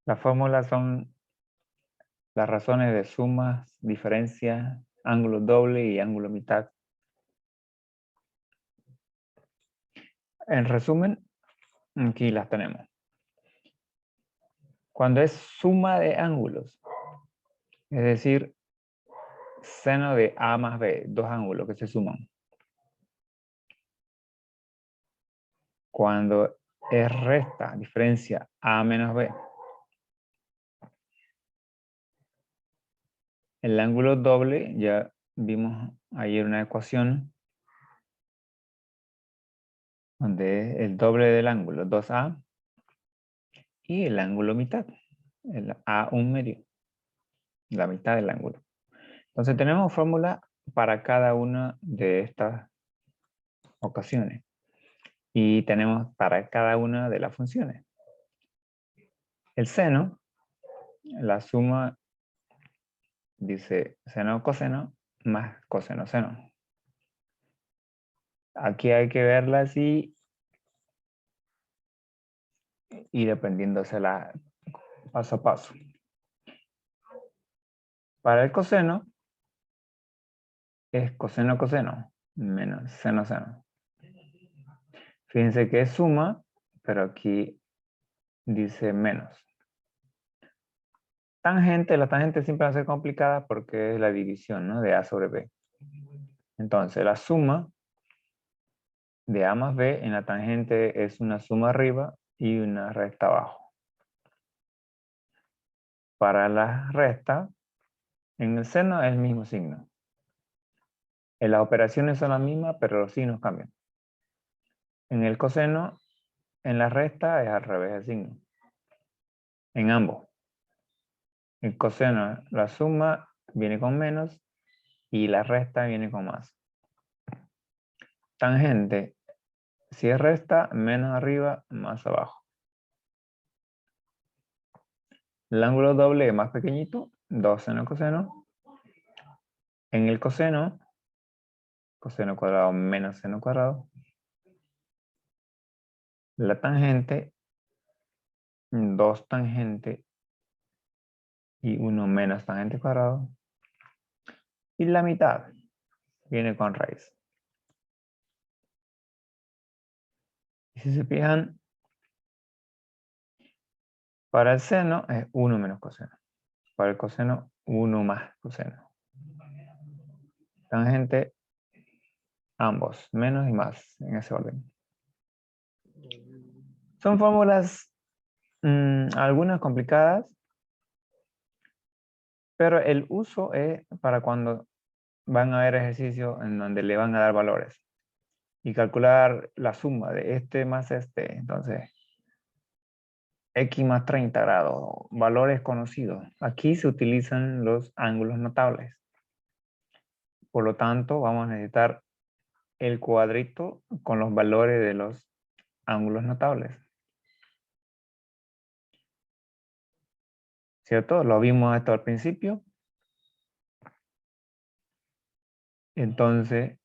Las fórmulas son las razones de sumas, diferencias, ángulo doble y ángulo mitad. En resumen, aquí las tenemos. Cuando es suma de ángulos, es decir, seno de A más B, dos ángulos que se suman. Cuando es resta, diferencia A menos B, el ángulo doble, ya vimos ayer una ecuación donde es el doble del ángulo, 2A, y el ángulo mitad, el A1 medio, la mitad del ángulo. Entonces tenemos fórmula para cada una de estas ocasiones. Y tenemos para cada una de las funciones. El seno, la suma, dice seno coseno más coseno seno. Aquí hay que verla así y dependiéndosela paso a paso. Para el coseno, es coseno coseno menos seno seno. Fíjense que es suma, pero aquí dice menos. Tangente, la tangente siempre va a ser complicada porque es la división, ¿no? De A sobre B. Entonces, la suma de A más B en la tangente es una suma arriba y una recta abajo. Para la resta, en el seno es el mismo signo. En las operaciones son las mismas, pero los signos cambian. En el coseno, en la resta es al revés el signo. En ambos. El coseno, la suma viene con menos y la resta viene con más. Tangente, si es resta, menos arriba, más abajo. El ángulo doble es más pequeñito, 2 seno coseno. En el coseno cuadrado menos seno cuadrado. La tangente, 2 tangente y 1 menos tangente cuadrado. Y la mitad viene con raíz. Y si se fijan, para el seno es 1 menos coseno. Para el coseno, 1 más coseno. Tangente, ambos, menos y más, en ese orden. Son fórmulas, algunas complicadas, pero el uso es para cuando van a haber ejercicios en donde le van a dar valores. Y calcular la suma de este más este. Entonces, x más 30 grados, valores conocidos. Aquí se utilizan los ángulos notables. Por lo tanto, vamos a necesitar el cuadrito con los valores de los ángulos notables. ¿Cierto? Lo vimos esto al principio. Entonces,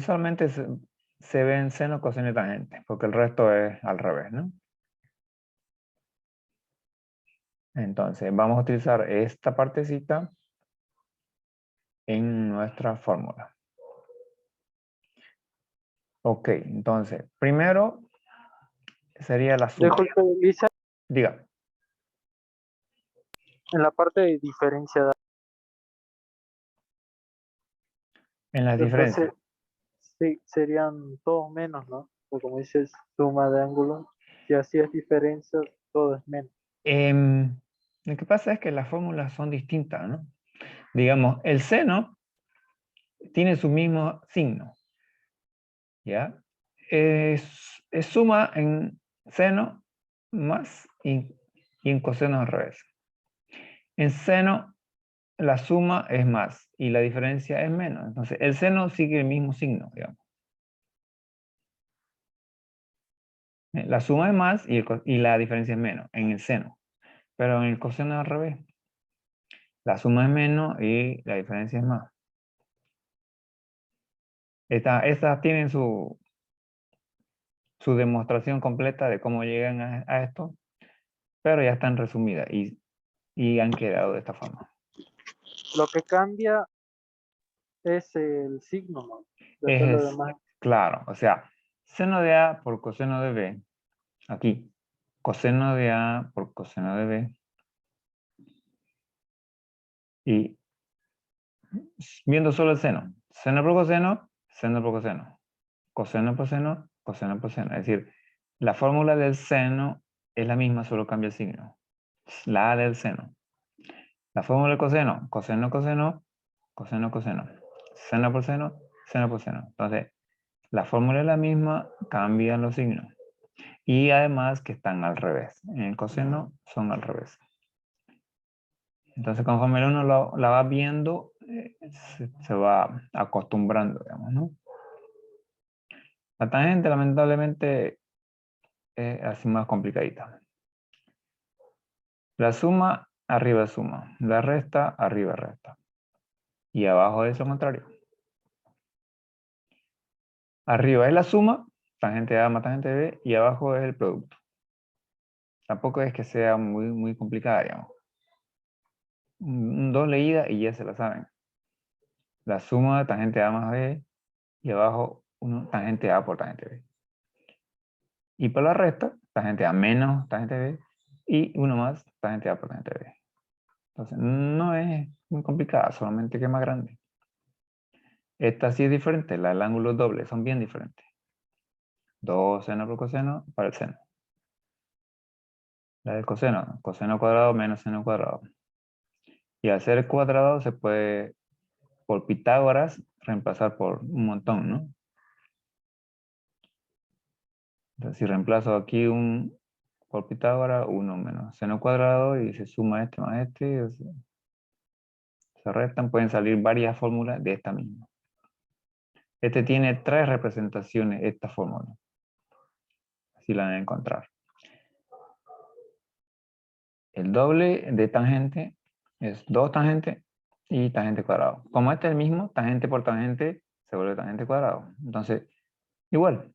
solamente se ven seno, coseno y tangente, porque el resto es al revés, ¿no? Entonces, vamos a utilizar esta partecita en nuestra fórmula. Ok, entonces, primero sería la suma. Disculpe, Lisa, Diga. en la parte de diferencia, En las entonces diferencias. sí, serían todos menos, ¿no? O como dices, suma de ángulos, si así es diferencia, todo es menos. Lo que pasa es que las fórmulas son distintas, ¿no? Digamos, el seno tiene su mismo signo, ¿ya? Es suma en seno más y en coseno al revés. En seno, la suma es más y la diferencia es menos. Entonces, el seno sigue el mismo signo, digamos. La suma es más y la diferencia es menos en el seno. Pero en el coseno es al revés. La suma es menos y la diferencia es más. Estas tienen su demostración completa de cómo llegan a esto pero ya están resumidas y han quedado de esta forma. Lo que cambia es el signo, ¿no? Después lo Es demás. claro, o sea, seno de A por coseno de B, aquí, coseno de A por coseno de B, y viendo solo el seno, seno por coseno, seno por coseno, coseno por seno, coseno por seno. Es decir, la fórmula del seno es la misma, solo cambia el signo. La A del seno. La fórmula del coseno, coseno, coseno, coseno, coseno. Seno por seno, seno por seno. Entonces, la fórmula es la misma, cambian los signos. Y además que están al revés. En el coseno son al revés. Entonces, conforme uno la va viendo, se va acostumbrando, digamos, ¿no? La tangente, lamentablemente, es así más complicadita. La suma, arriba suma. La resta, arriba resta. Y abajo es lo contrario. Arriba es la suma, tangente A más tangente B, y abajo es el producto. Tampoco es que sea muy complicada, digamos. Dos leídas y ya se la saben. La suma de tangente A más B, y abajo tangente A por tangente B. Y por la resta, tangente A menos tangente B, y uno más tangente A por tangente B. Entonces, no es muy complicada, solamente que es más grande. Esta sí es diferente, la del ángulo doble, son bien diferentes. 2 seno por coseno para el seno. La del coseno, coseno cuadrado menos seno cuadrado. Y al ser cuadrado se puede, por Pitágoras, reemplazar por un montón, ¿no? Entonces, si reemplazo aquí por Pitágoras, 1 menos seno cuadrado y se suma este más este, o sea, se restan, pueden salir varias fórmulas de esta misma. Este tiene 3 representaciones, esta fórmula. Así la van a encontrar. El doble de tangente es 2 tangente y tangente cuadrado. Como este es el mismo, tangente por tangente se vuelve tangente cuadrado. Entonces, igual,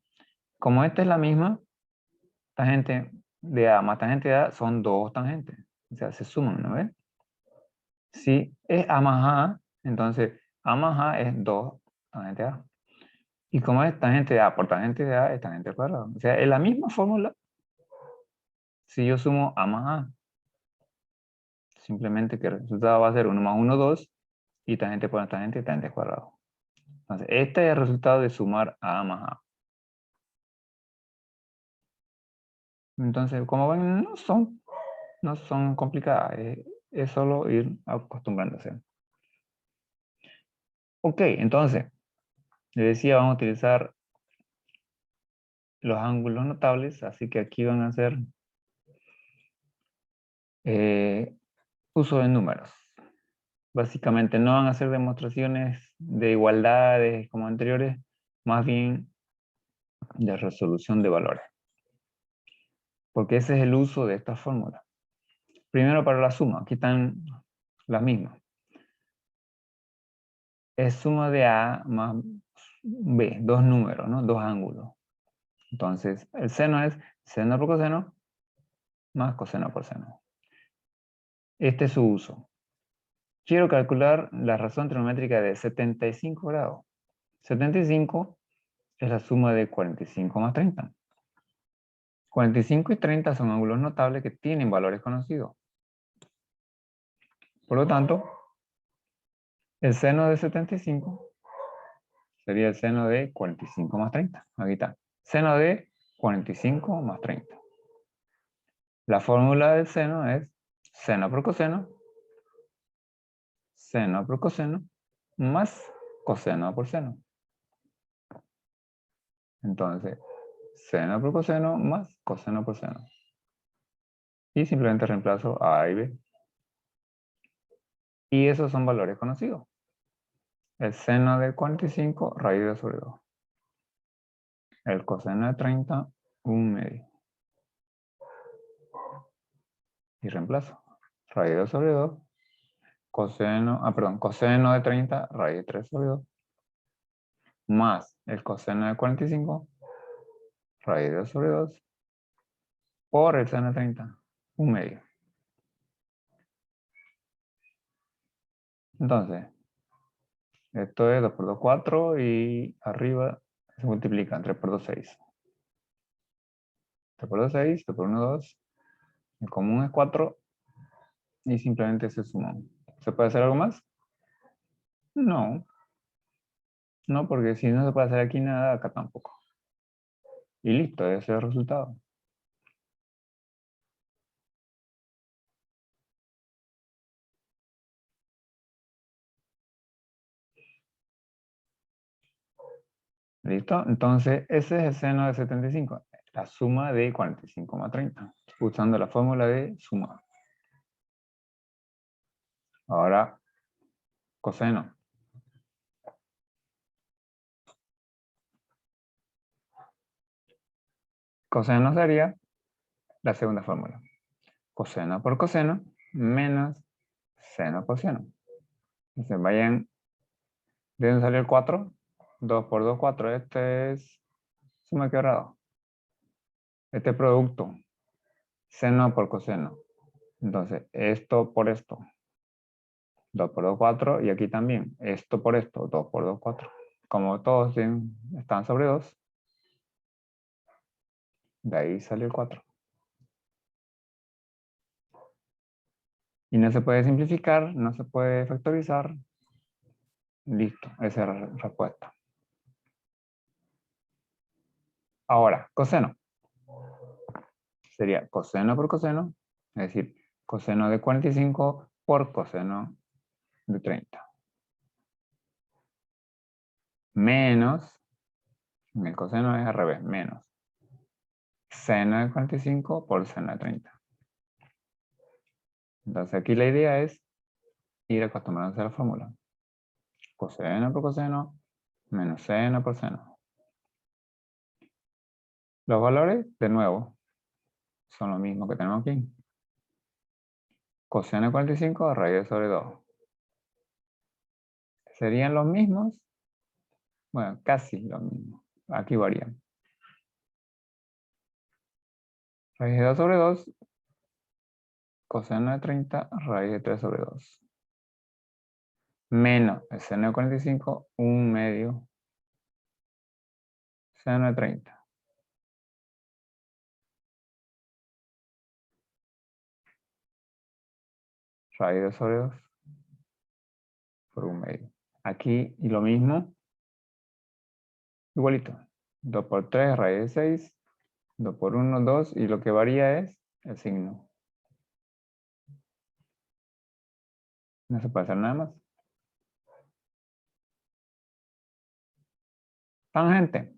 como esta es la misma, tangente de A más tangente de A son 2 tangentes. O sea, se suman, ¿no ves? Si es A más A, entonces A más A es 2 tangente A. Y como es tangente de A por tangente de A, es tangente cuadrado. O sea, es la misma fórmula si yo sumo A más A. Simplemente que el resultado va a ser 1 más 1, 2, y tangente por tangente, tangente cuadrado. Entonces, este es el resultado de sumar A más A. Entonces, como ven, no son complicadas. Es solo ir acostumbrándose. Ok, entonces, les decía, vamos a utilizar los ángulos notables, así que aquí van a hacer uso de números. Básicamente no van a hacer demostraciones de igualdades como anteriores, más bien de resolución de valores. Porque ese es el uso de esta fórmula. Primero para la suma, aquí están las mismas. Es suma de A más B, dos números, ¿no? Dos ángulos. Entonces, el seno es seno por coseno más coseno por seno. Este es su uso. Quiero calcular la razón trigonométrica de 75 grados. 75 es la suma de 45 más 30. 45 y 30 son ángulos notables que tienen valores conocidos. Por lo tanto, el seno de 75 sería el seno de 45 más 30. Aquí está. Seno de 45 más 30. La fórmula del seno es seno por coseno más coseno por seno. Entonces, seno por coseno más coseno por seno. Y simplemente reemplazo A y B. Y esos son valores conocidos. El seno de 45, raíz de 2 sobre 2. El coseno de 30, 1/2. Y reemplazo. Raíz de 2 sobre 2. Coseno de 30, raíz de 3 sobre 2. Más el coseno de 45, raíz de 2 sobre 2. Por el seno de 30. 1 medio. Entonces, esto es 2 por 2, 4 y arriba se multiplican 3 por 2, 6. 3 por 2, 6, 2 por 1, 2. El común es 4 y simplemente se suman. ¿Se puede hacer algo más? No. No, porque si no se puede hacer aquí nada, acá tampoco. Y listo, ese es el resultado. ¿Listo? Entonces, ese es el seno de 75. La suma de 45 más 30. Usando la fórmula de sumar. Ahora, coseno. Coseno sería la segunda fórmula. Coseno por coseno menos seno por seno. Entonces, vayan. ¿De dónde salió el 4? 2 por 2, 4. Este es suma quebrado. Este producto. Seno por coseno. Entonces, esto por esto. 2 por 2, 4. Y aquí también. Esto por esto. 2 por 2, 4. Como todos están sobre 2. De ahí salió el 4. Y no se puede simplificar. No se puede factorizar. Listo. Esa es la respuesta. Ahora, coseno. Sería coseno por coseno. Es decir, coseno de 45 por coseno de 30. Menos, en el coseno es al revés, menos seno de 45 por seno de 30. Entonces aquí la idea es ir acostumbrándose a la fórmula. Coseno por coseno menos seno por seno. Los valores, de nuevo, son los mismos que tenemos aquí. Coseno de 45 raíz sobre 2. ¿Serían los mismos? Bueno, casi los mismos. Aquí varían. Raíz de 2 sobre 2, coseno de 30, raíz de 3 sobre 2. Menos el seno de 45, 1 medio, seno de 30. Raíz de 2 sobre 2 por 1 medio. Aquí, y lo mismo, igualito. 2 por 3, raíz de 6. 2 por 1, 2. Y lo que varía es el signo. No se puede hacer nada más. Tangente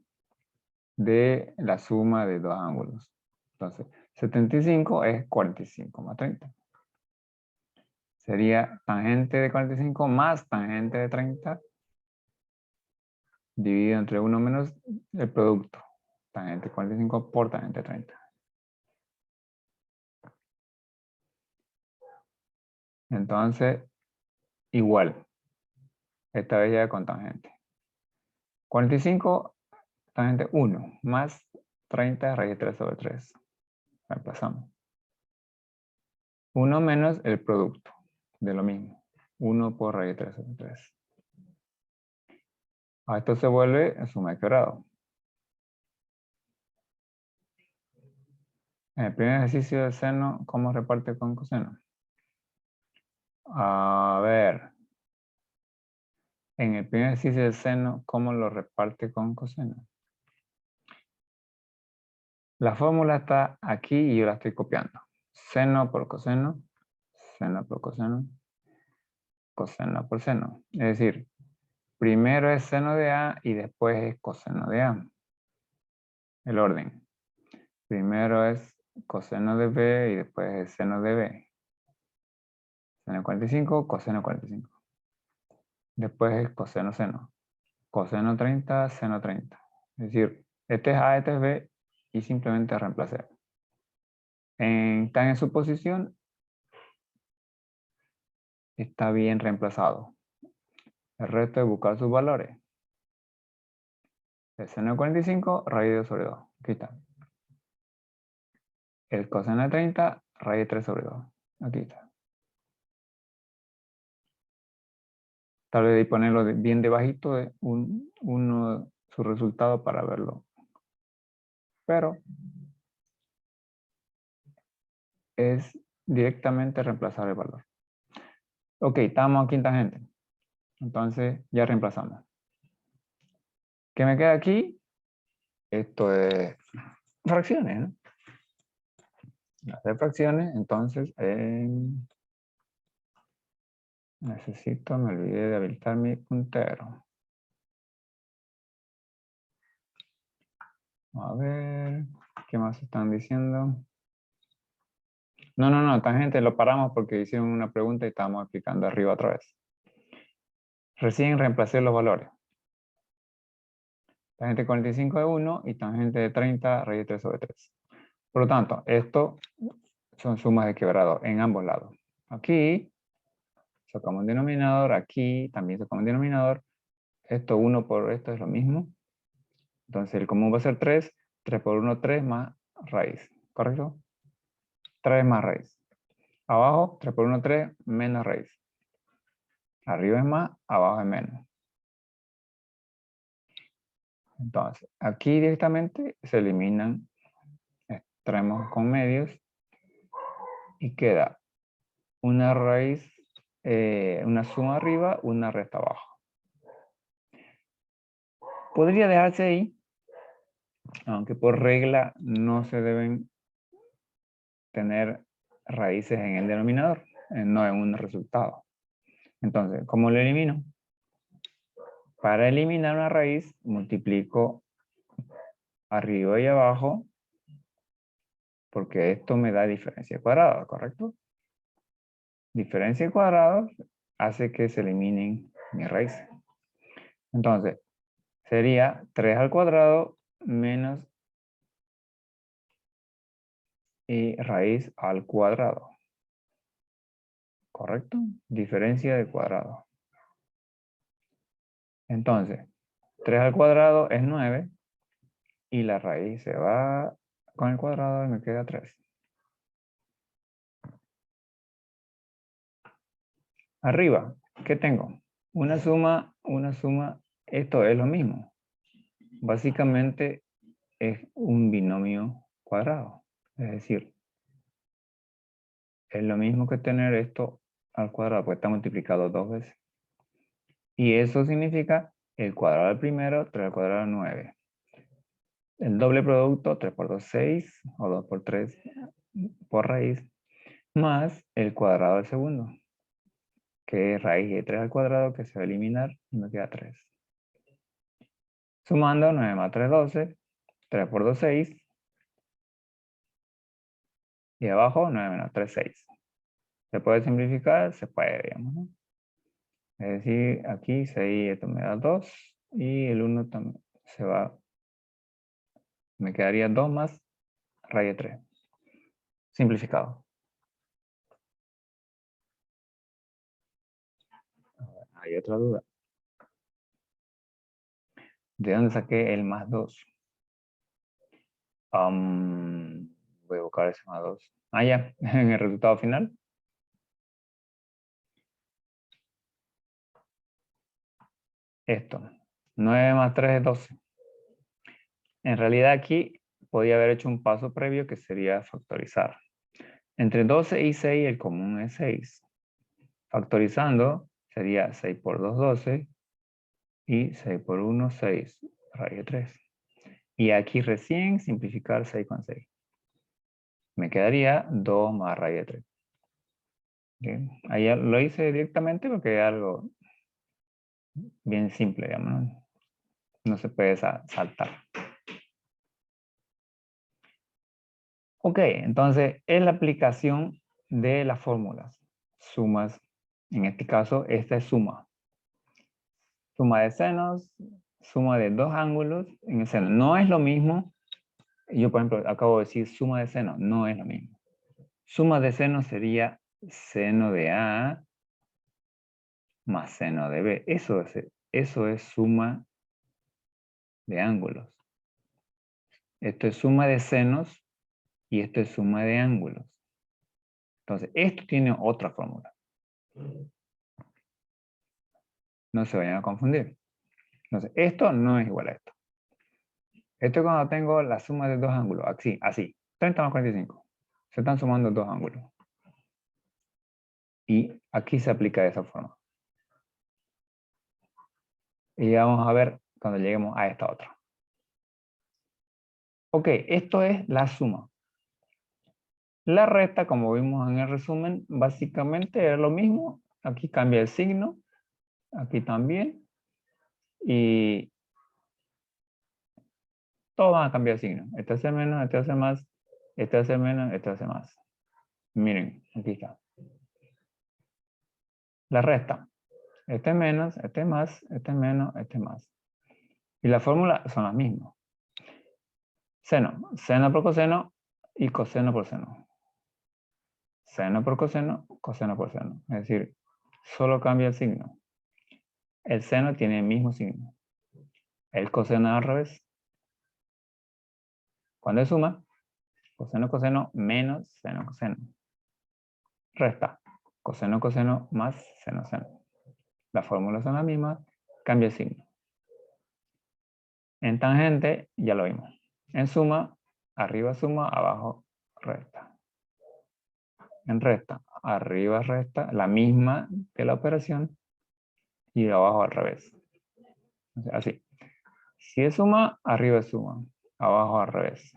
de la suma de dos ángulos. Entonces, 75 es 45 más 30. Sería tangente de 45 más tangente de 30 dividido entre 1 menos el producto. Tangente 45 por tangente 30. Entonces, igual. Esta vez ya con tangente. 45, tangente 1, más 30 raíz de 3 sobre 3. Reemplazamos. 1 menos el producto de lo mismo. 1 por raíz de 3 sobre 3. A esto se vuelve suma de quebrado. En el primer ejercicio del seno, ¿cómo reparte con coseno? A ver. En el primer ejercicio del seno, ¿cómo lo reparte con coseno? La fórmula está aquí y yo la estoy copiando. Seno por coseno, seno por coseno, coseno por seno. Es decir, primero es seno de A y después es coseno de A. El orden. Primero es coseno de B y después es seno de B. Seno 45, coseno 45. Después es coseno seno. Coseno 30, seno 30. Es decir, este es A, este es B y simplemente reemplacé. Están en su posición, está bien reemplazado. El resto es buscar sus valores. El seno de 45, raíz de 2 sobre 2. Aquí está. el coseno de 30, raíz de 3 sobre 2. Aquí está. Tal vez ponerlo bien debajito de su resultado para verlo. Pero es directamente reemplazar el valor. Ok, estamos aquí en tangente. Entonces ya reemplazamos. ¿Qué me queda aquí? Esto es fracciones, ¿no? Hacer fracciones, entonces necesito, me olvidé de habilitar mi puntero. A ver, ¿qué más están diciendo? No, tangente, lo paramos porque hicieron una pregunta y estábamos explicando arriba otra vez. Recién reemplacé los valores. Tangente 45 de 1 y tangente de 30 raíz de 3 sobre 3. Por lo tanto, esto son sumas de quebrado en ambos lados. Aquí sacamos un denominador, aquí también sacamos un denominador. Esto 1 por esto es lo mismo. Entonces el común va a ser 3. 3 por 1, 3 más raíz. ¿Correcto? 3 más raíz. Abajo, 3 por 1, 3 menos raíz. Arriba es más, abajo es menos. Entonces, aquí directamente se eliminan extremos con medios y queda una raíz, una suma arriba, una resta abajo. Podría dejarse ahí, aunque por regla no se deben tener raíces en el denominador, no en un resultado. Entonces, ¿cómo lo elimino? Para eliminar una raíz, multiplico arriba y abajo, porque esto me da diferencia cuadrada, ¿correcto? Diferencia cuadrada hace que se eliminen mis raíces. Entonces, sería 3 al cuadrado menos raíz al cuadrado. ¿Correcto? Diferencia de cuadrado. Entonces, 3 al cuadrado es 9 y la raíz se va con el cuadrado y me queda 3. Arriba, ¿qué tengo? Una suma, esto es lo mismo. Básicamente es un binomio cuadrado. Es decir, es lo mismo que tener esto al cuadrado, pues está multiplicado 2 veces. Y eso significa el cuadrado al primero, 3 al cuadrado 9. El doble producto, 3 por 2, 6, o 2 por 3 por raíz, más el cuadrado del segundo, que es raíz de 3 al cuadrado, que se va a eliminar y me queda 3. Sumando 9 más 3, 12, 3 por 2, 6, y abajo 9 menos 3, 6. ¿Se puede simplificar? Se puede, digamos, ¿no? Es decir, aquí 6, esto me da 2, y el 1 también se va, me quedaría 2 más raíz de 3. Simplificado. Hay otra duda. ¿De dónde saqué el más 2? Voy a buscar ese más 2. Ah, ya, en el resultado final. Esto. 9 más 3 es 12. En realidad aquí podía haber hecho un paso previo que sería factorizar. Entre 12 y 6 el común es 6. Factorizando sería 6 por 2, 12. Y 6 por 1, 6. Raíz de 3. Y aquí recién simplificar 6 con 6. Me quedaría 2 más raíz de 3. ¿Okay? Ahí lo hice directamente porque es algo bien simple, digamos, ¿no? No se puede saltar. Ok, entonces es la aplicación de las fórmulas. Sumas, en este caso, esta es suma. Suma de senos, suma de dos ángulos en el seno. No es lo mismo, yo por ejemplo acabo de decir suma de seno, no es lo mismo. Suma de seno sería seno de A más seno de B. Eso es suma de ángulos. Esto es suma de senos Y esto es suma de ángulos. Entonces, esto tiene otra fórmula. No se vayan a confundir. Entonces, esto no es igual a esto. Esto es cuando tengo la suma de dos ángulos. Así. 30 más 45. Se están sumando dos ángulos. Y aquí se aplica de esa forma. Y vamos a ver cuando lleguemos a esta otra. Ok, esto es la suma. La resta, como vimos en el resumen, básicamente era lo mismo. Aquí cambia el signo. Aquí también. Y todos van a cambiar el signo. Este hace menos, este hace más, este hace menos, este hace más. Miren, aquí está. La resta. Este menos, este más, este menos, este más. Y la fórmula son las mismas. Seno. Seno por coseno y coseno por seno. Seno por coseno, coseno por seno. Es decir, solo cambia el signo. El seno tiene el mismo signo. El coseno al revés. Cuando es suma, coseno, coseno, menos seno, coseno. Resta. Coseno, coseno, más seno, seno. Las fórmulas son las mismas, cambia el signo. En tangente, ya lo vimos. En suma, arriba suma, abajo resta. En resta, arriba resta, la misma de la operación, y abajo al revés. Así. Si es suma, arriba es suma, abajo al revés.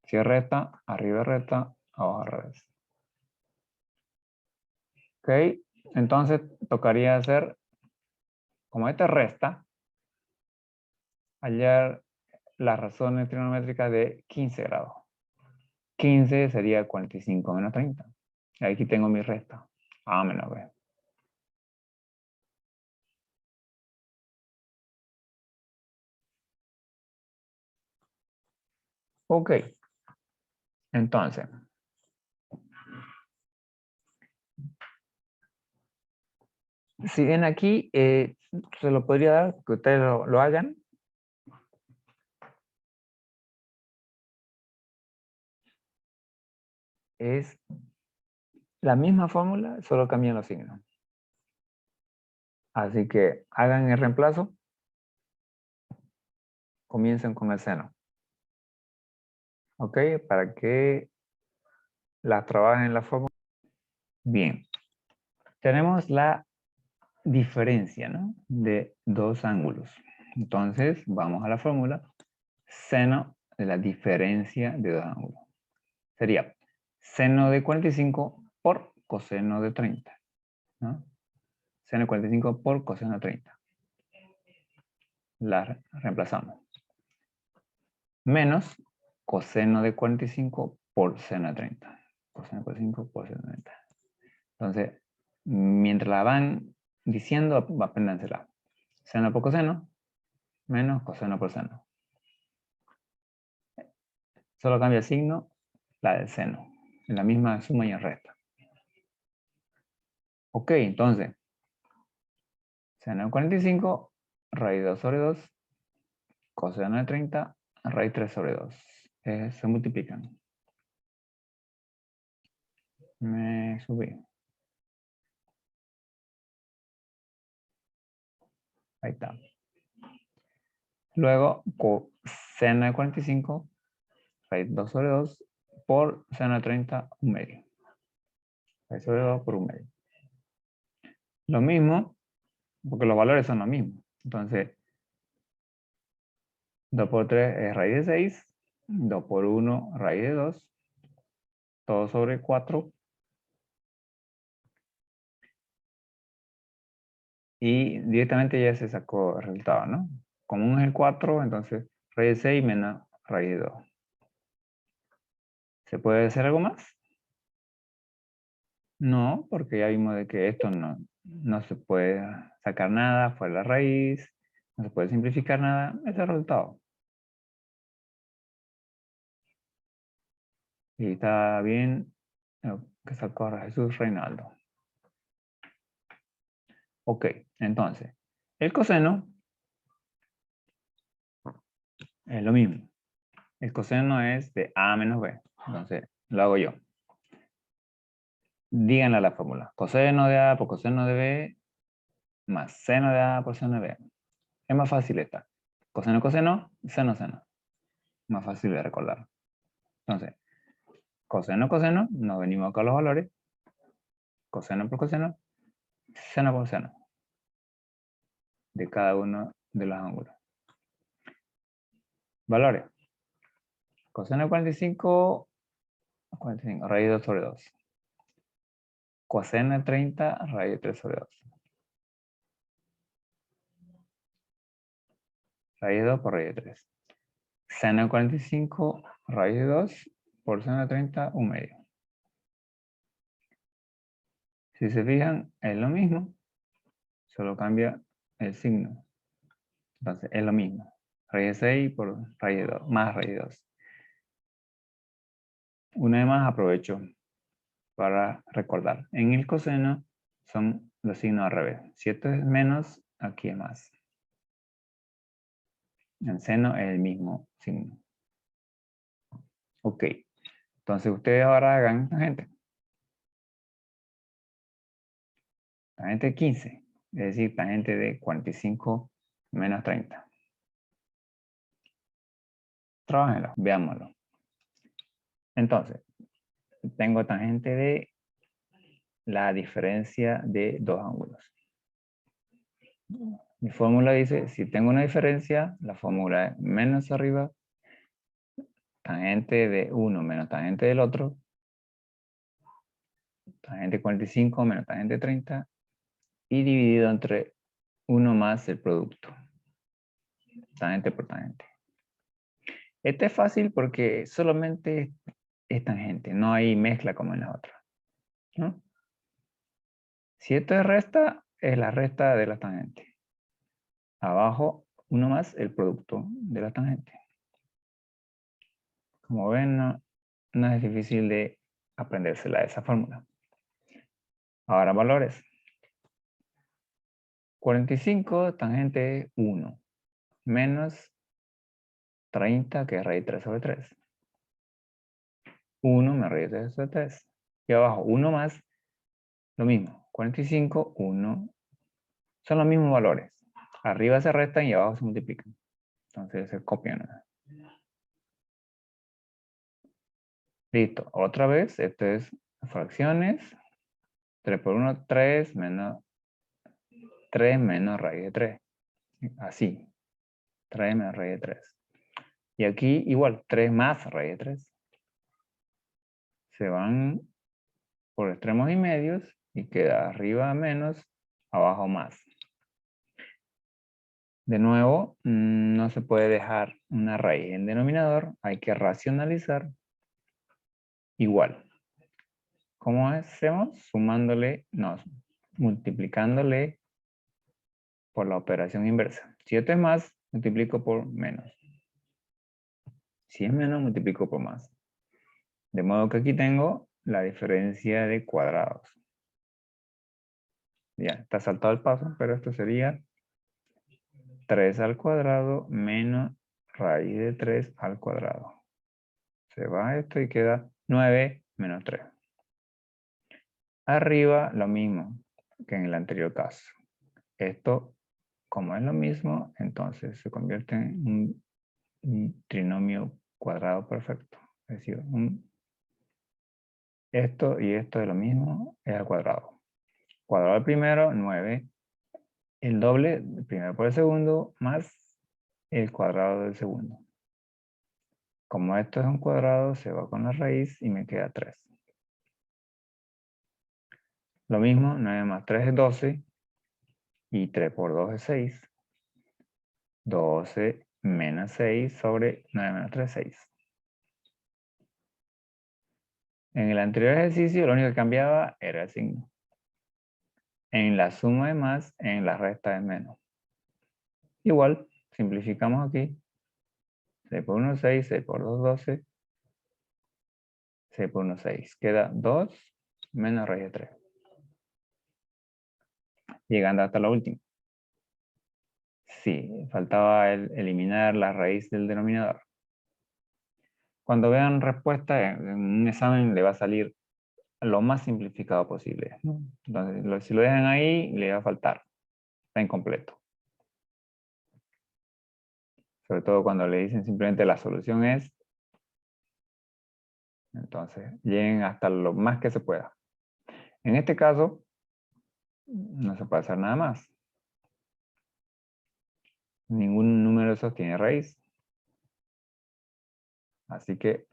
Si es resta, arriba es resta, abajo al revés. Ok, entonces tocaría hacer, como esta resta, hallar las razones trigonométricas de 15 grados. 15 sería 45 menos 30. Aquí tengo mi resta. A menos B. Ok. Entonces, si ven aquí, se lo podría dar, que ustedes lo hagan. Es la misma fórmula, solo cambian los signos. Así que hagan el reemplazo. Comiencen con el seno. Ok, para que las trabajen en la fórmula. Bien. Tenemos la diferencia, ¿no?, de dos ángulos. Entonces, vamos a la fórmula. Seno de la diferencia de dos ángulos. Sería seno de 45 por coseno de 30. ¿No? Seno de 45 por coseno de 30. La reemplazamos. Menos coseno de 45 por seno de 30. Coseno de 45 por seno de 30. Entonces, mientras la van diciendo, apréndansela. Seno por coseno, menos coseno por seno. Solo cambia el signo, la del seno. En la misma suma y en resta. Ok, entonces, seno de 45, raíz 2 sobre 2, coseno de 30, raíz 3 sobre 2. Se multiplican. Me subí. Ahí está. Luego, coseno de 45, raíz 2 sobre 2, por seno de 30, un medio. Raíz sobre 2 por un medio. Lo mismo, porque los valores son los mismos. Entonces, 2 por 3 es raíz de 6, 2 por 1, raíz de 2, todo sobre 4. Y directamente ya se sacó el resultado, ¿no? Como es el 4, entonces raíz de 6 menos raíz de 2. ¿Se puede hacer algo más? No, porque ya vimos de que esto no se puede sacar nada fuera de la raíz, no se puede simplificar nada, ese es el resultado. Y está bien lo que sacó Jesús Reinaldo. Ok, entonces, el coseno es lo mismo. El coseno es de A menos B. Entonces, lo hago yo. Díganle la fórmula. Coseno de A por coseno de B más seno de A por seno de B. Es más fácil esta. Coseno, coseno, seno, seno. Más fácil de recordar. Entonces, coseno, coseno, nos venimos acá a los valores. Coseno por coseno, seno por seno. De cada uno de los ángulos. Valores. Coseno de 45, raíz de 2 sobre 2. Coseno de 30, raíz de 3 sobre 2. Raíz de 2 por raíz de 3. Seno de 45, raíz de 2 por seno de 30, 1 medio. Si se fijan, es lo mismo, solo cambia el signo. Entonces, es lo mismo. Raíz de 6 por raíz de 2, más raíz de 2. Una vez más aprovecho para recordar. En el coseno son los signos al revés. Si esto es menos, aquí es más. En seno es el mismo signo. Ok. Entonces ustedes ahora hagan tangente. Tangente 15. Es decir, tangente de 45 menos 30. Trabájenlo, veámoslo. Entonces, tengo tangente de la diferencia de dos ángulos. Mi fórmula dice, si tengo una diferencia, la fórmula es menos arriba, tangente de uno menos tangente del otro, tangente 45 menos tangente 30, y dividido entre 1 más el producto. Tangente por tangente. Este es fácil porque solamente es tangente, no hay mezcla como en la otra, ¿no? Si esto es resta, es la resta de la tangente. Abajo, 1 más el producto de la tangente. Como ven, no es difícil de aprendérsela esa fórmula. Ahora valores. 45 tangente es 1 menos 30 que es raíz 3 sobre 3. 1 menos raíz 3 sobre 3. Y abajo 1 más lo mismo. 45, 1. Son los mismos valores. Arriba se restan y abajo se multiplican. Entonces se copian. Listo. Otra vez, esto es fracciones. 3 por 1, 3 menos 3 menos raíz de 3. Así. 3 menos raíz de 3. Y aquí igual, 3 más raíz de 3. Se van por extremos y medios y queda arriba menos, abajo más. De nuevo, no se puede dejar una raíz en denominador, hay que racionalizar igual. ¿Cómo hacemos? Sumándole, no, multiplicándole por la operación inversa. Si esto es más, multiplico por menos. Si es menos, multiplico por más. De modo que aquí tengo la diferencia de cuadrados. Ya, está saltado el paso, pero esto sería 3 al cuadrado menos raíz de 3 al cuadrado. Se va esto y queda 9 menos 3. Arriba lo mismo que en el anterior caso. Esto, como es lo mismo, entonces se convierte en un trinomio cuadrado perfecto. Es decir, esto y esto es lo mismo, es al cuadrado. Cuadrado del primero, 9. El doble, el primero por el segundo, más el cuadrado del segundo. Como esto es un cuadrado, se va con la raíz y me queda 3. Lo mismo, 9 más 3 es 12. Y 3 por 2 es 6. 12 menos 6 sobre 9 menos 3 es 6. En el anterior ejercicio lo único que cambiaba era el signo. En la suma de más, en la resta de menos. Igual, simplificamos aquí. 6 por 1 es 6, 6 por 2 12. 6 por 1 6. Queda 2 menos raíz de 3. Llegando hasta la última. Sí, faltaba eliminar la raíz del denominador. cuando vean respuesta en un examen le va a salir lo más simplificado posible, ¿no? Entonces, si lo dejan ahí, le va a faltar. Está incompleto. Sobre todo cuando le dicen simplemente la solución es. Entonces, lleguen hasta lo más que se pueda. En este caso, no se puede hacer nada más. Ningún número de esos tiene raíz. Así que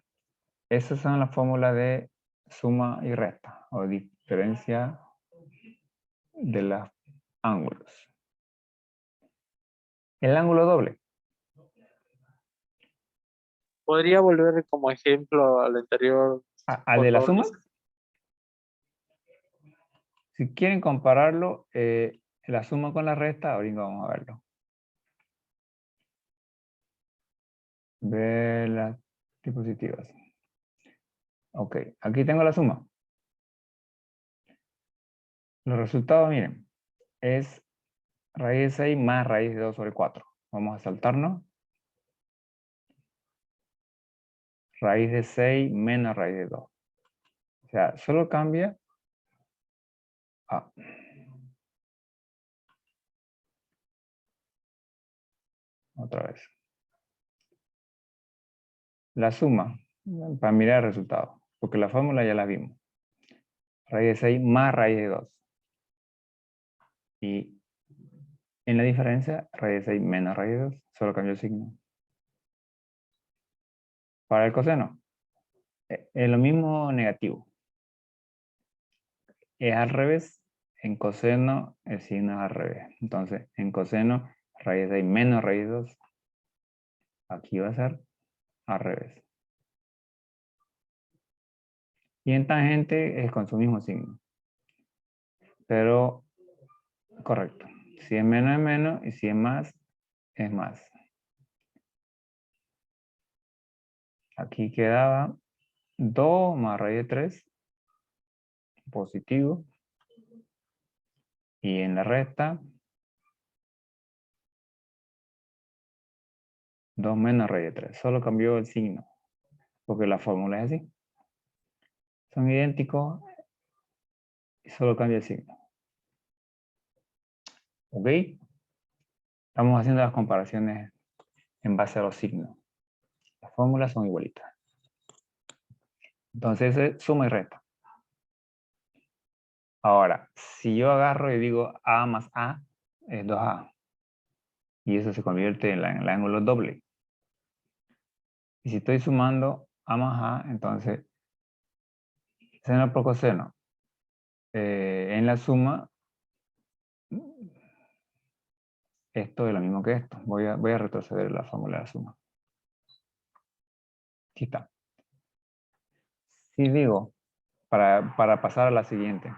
esas son las fórmulas de suma y resta o diferencia de los ángulos. El ángulo doble. ¿Podría volver como ejemplo al anterior, ¿Al por de la favor? suma? Si quieren compararlo, la suma con la resta, ahorita vamos a verlo. Ver las diapositivas. Ok, aquí tengo la suma. Los resultados, miren, es raíz de 6 más raíz de 2 sobre 4. Vamos a saltarnos. Raíz de 6 menos raíz de 2. O sea, solo cambia a. Otra vez. La suma, para mirar el resultado, porque la fórmula ya la vimos. Raíz de 6 más raíz de 2. Y en la diferencia, raíz de 6 menos raíz de 2, solo cambió el signo. Para el coseno, es lo mismo negativo. Es al revés. En coseno, el signo es al revés. Entonces, en coseno, raíz de 6 menos raíz de 2. Aquí va a ser al revés. Y en tangente es con su mismo signo. Pero, correcto. Si es menos y si es más, es más. Aquí quedaba 2 más raíz de 3, positivo. Y en la resta, 2 menos raíz de 3. Solo cambió el signo, porque la fórmula es así. Son idénticos y solo cambia el signo. ¿Ok? Estamos haciendo las comparaciones en base a los signos. Las fórmulas son igualitas. Entonces es suma y resta. Ahora, si yo agarro y digo A más A es 2A. Y eso se convierte en el ángulo doble. Y si estoy sumando A más A, entonces seno por coseno. En la suma, esto es lo mismo que esto. Voy a retroceder la fórmula de la suma. Aquí está. Si digo, para pasar a la siguiente,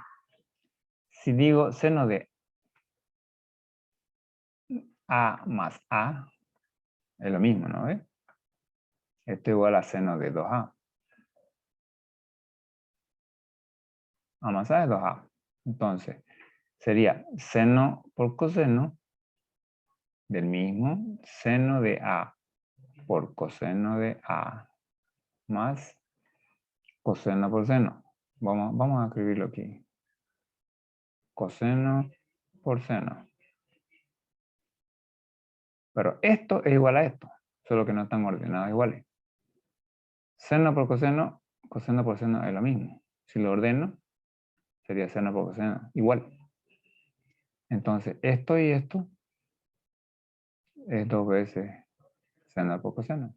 si digo seno de A más A, es lo mismo, ¿no? Esto es igual a seno de 2A. A más A es 2A. Entonces, sería seno por coseno del mismo seno de A por coseno de A más coseno por seno. Vamos a escribirlo aquí. Coseno por seno. Pero esto es igual a esto, solo que no están ordenados iguales. Seno por coseno por seno es lo mismo. Si lo ordeno, sería seno por coseno, igual. Entonces, esto y esto es 2 veces seno por coseno.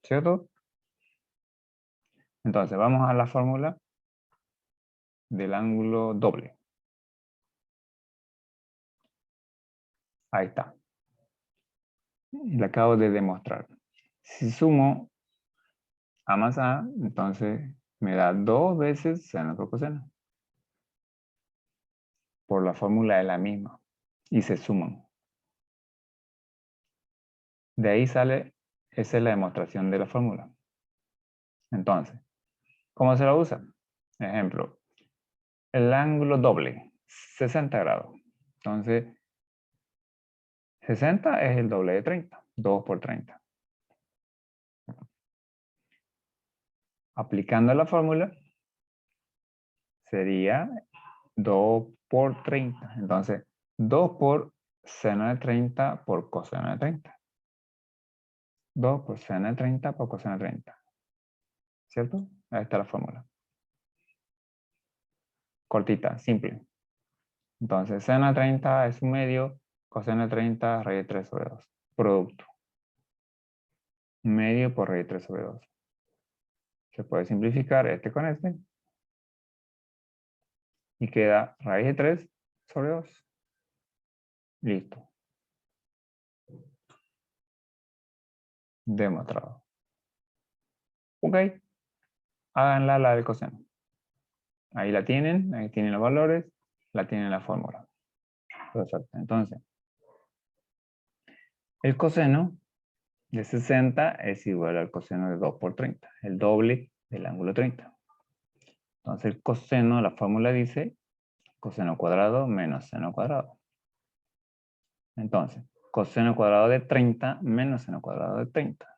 ¿Cierto? Entonces, vamos a la fórmula del ángulo doble. Ahí está. Le acabo de demostrar. Si sumo A más A, entonces me da 2 veces seno por coseno. Por la fórmula es la misma. Y se suman. De ahí sale, esa es la demostración de la fórmula. Entonces, ¿cómo se la usa? Ejemplo, el ángulo doble, 60 grados. Entonces, 60 es el doble de 30. 2 por 30. Aplicando la fórmula, sería 2 por 30. Entonces, 2 por seno de 30 por coseno de 30. 2 por seno de 30 por coseno de 30. ¿Cierto? Ahí está la fórmula. Cortita, simple. Entonces, seno de 30 es un medio, coseno de 30 raíz de 3 sobre 2. Producto. Medio por raíz de 3 sobre 2. Se puede simplificar este con este. Y queda raíz de 3 sobre 2. Listo. Demostrado. Ok. Háganla la del coseno. Ahí la tienen, ahí tienen los valores, la tienen la fórmula. Perfecto. Entonces, el coseno de 60 es igual al coseno de 2 por 30, el doble del ángulo 30. Entonces, el coseno, la fórmula dice coseno cuadrado menos seno cuadrado. Entonces, coseno cuadrado de 30 menos seno cuadrado de 30.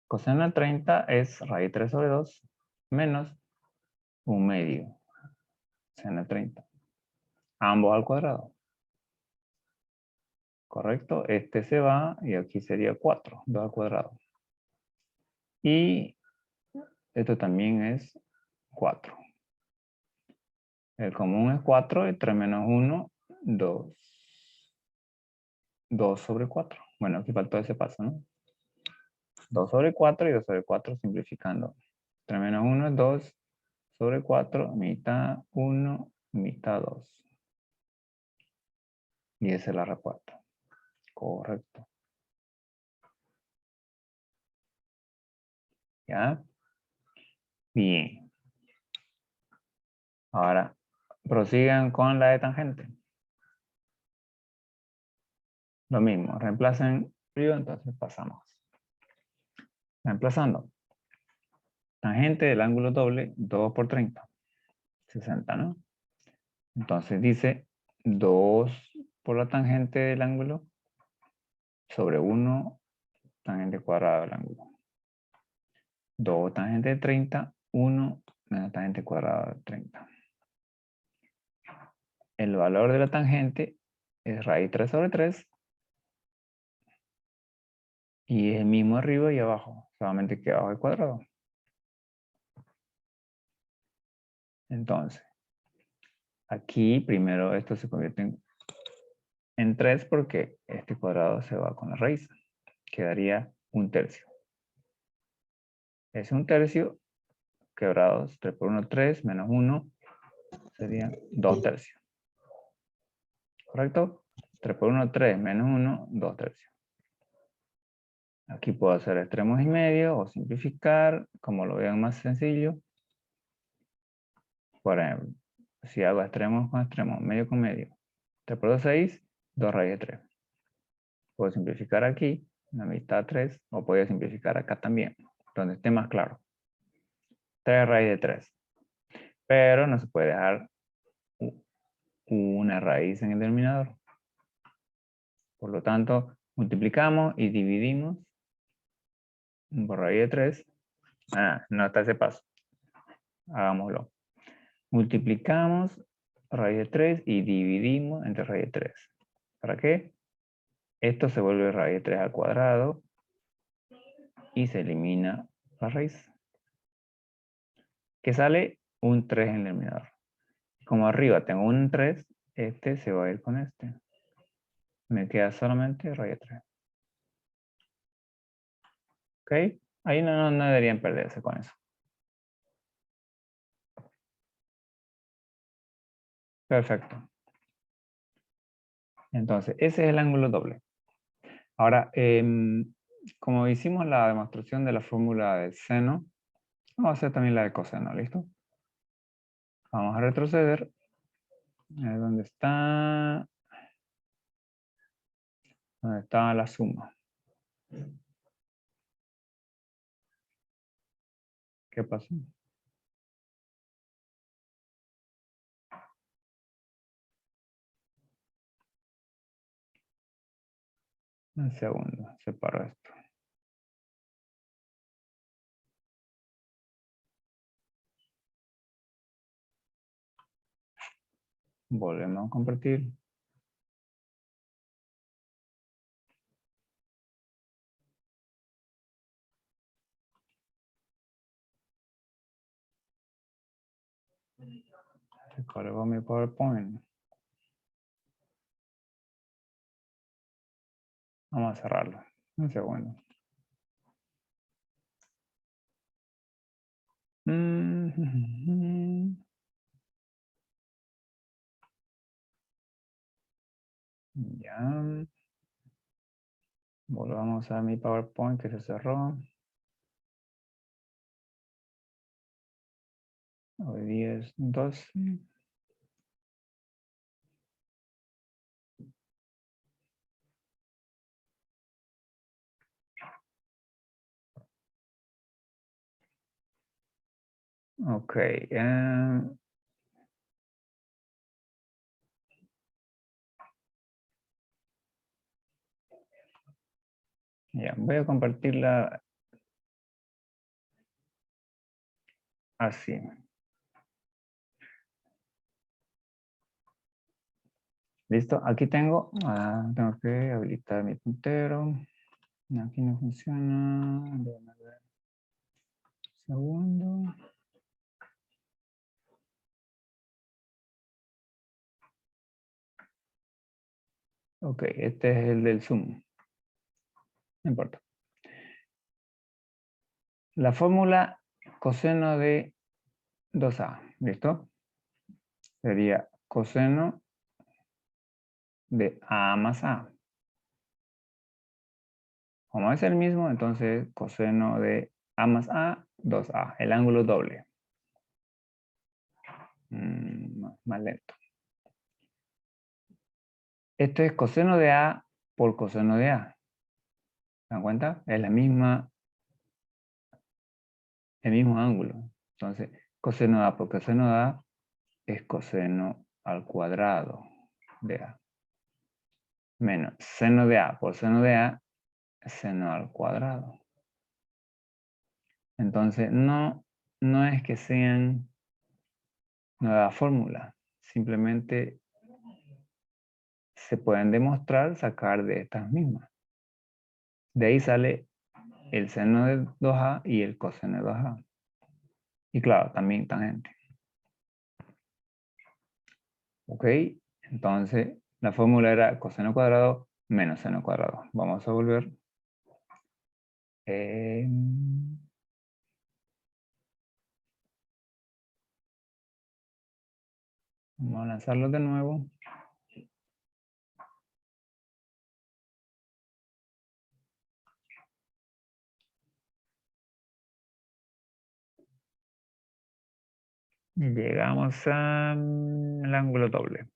Coseno de 30 es raíz 3 sobre 2 menos un medio seno de 30. Ambos al cuadrado. ¿Correcto? Este se va y aquí sería 4, 2 al cuadrado. Y esto también es 4. El común es 4 y 3 menos 1, 2. 2 sobre 4. Bueno, aquí faltó ese paso, ¿no? 2 sobre 4 y 2 sobre 4 simplificando. 3 menos 1 es 2 sobre 4, mitad 1, mitad 2. Y esa es la respuesta. Correcto. ¿Ya? Bien. Ahora, prosigan con la de tangente. Lo mismo, reemplacen frío, entonces pasamos. Reemplazando. Tangente del ángulo doble, 2 por 30. 60, ¿no? Entonces dice 2 por la tangente del ángulo sobre 1 tangente cuadrada del ángulo. 2 tangente de 30, 1 menos tangente cuadrada de 30. El valor de la tangente es raíz 3 sobre 3 y es el mismo arriba y abajo, solamente que abajo el cuadrado. Entonces, aquí primero esto se convierte en 3 porque este cuadrado se va con la raíz. Quedaría un tercio. Es un tercio quebrados, 3 por 1, 3, menos 1, serían 2 tercios. ¿Correcto? 3 por 1, 3, menos 1, 2 tercios. Aquí puedo hacer extremos y medio o simplificar, como lo vean más sencillo. Por ejemplo, si hago extremos con extremos, medio con medio, 3 por 2, 6, 2 raíz de 3. Puedo simplificar aquí, la mitad 3, o puedo simplificar acá también, donde esté más claro. 3 raíz de 3. Pero no se puede dejar una raíz en el denominador. Por lo tanto, multiplicamos y dividimos por raíz de 3. No está ese paso. Hagámoslo. Multiplicamos raíz de 3 y dividimos entre raíz de 3. ¿Para qué? Esto se vuelve raíz de 3 al cuadrado y se elimina la raíz. Que sale un 3 en el denominador. Como arriba tengo un 3, este se va a ir con este. Me queda solamente raíz de 3. ¿Ok? Ahí no deberían perderse con eso. Perfecto. Entonces, ese es el ángulo doble. Ahora, como hicimos la demostración de la fórmula del seno, vamos a hacer también la de coseno, ¿listo? Vamos a retroceder. ¿Dónde está? ¿Dónde está la suma? ¿Qué pasó? Un segundo, separo esto. Volvemos a compartir. Descargo mi PowerPoint. Vamos a cerrarlo. Un segundo. Ya. Volvamos a mi PowerPoint que se cerró. Hoy día es 12. Ok. Ya, voy a compartirla así. ¿Listo? Aquí tengo que habilitar mi puntero. Aquí no funciona. Déjame ver. Segundo. Ok, este es el del Zoom. No importa. La fórmula coseno de 2a. ¿Listo? Sería coseno de a más a. Como es el mismo, entonces coseno de a más a, 2a. El ángulo doble. Más lento. Esto es coseno de a por coseno de a. ¿Se dan cuenta? Es la misma, el mismo ángulo. Entonces, coseno de a por coseno de a es coseno al cuadrado de a. Menos seno de a por seno de a, seno al cuadrado. Entonces, no es que sean nuevas fórmulas. Simplemente se pueden demostrar, sacar de estas mismas. De ahí sale el seno de 2a y el coseno de 2a. Y claro, también tangente. ¿Ok? Entonces, la fórmula era coseno cuadrado menos seno cuadrado. Vamos a volver. Vamos a lanzarlo de nuevo. Llegamos al ángulo doble.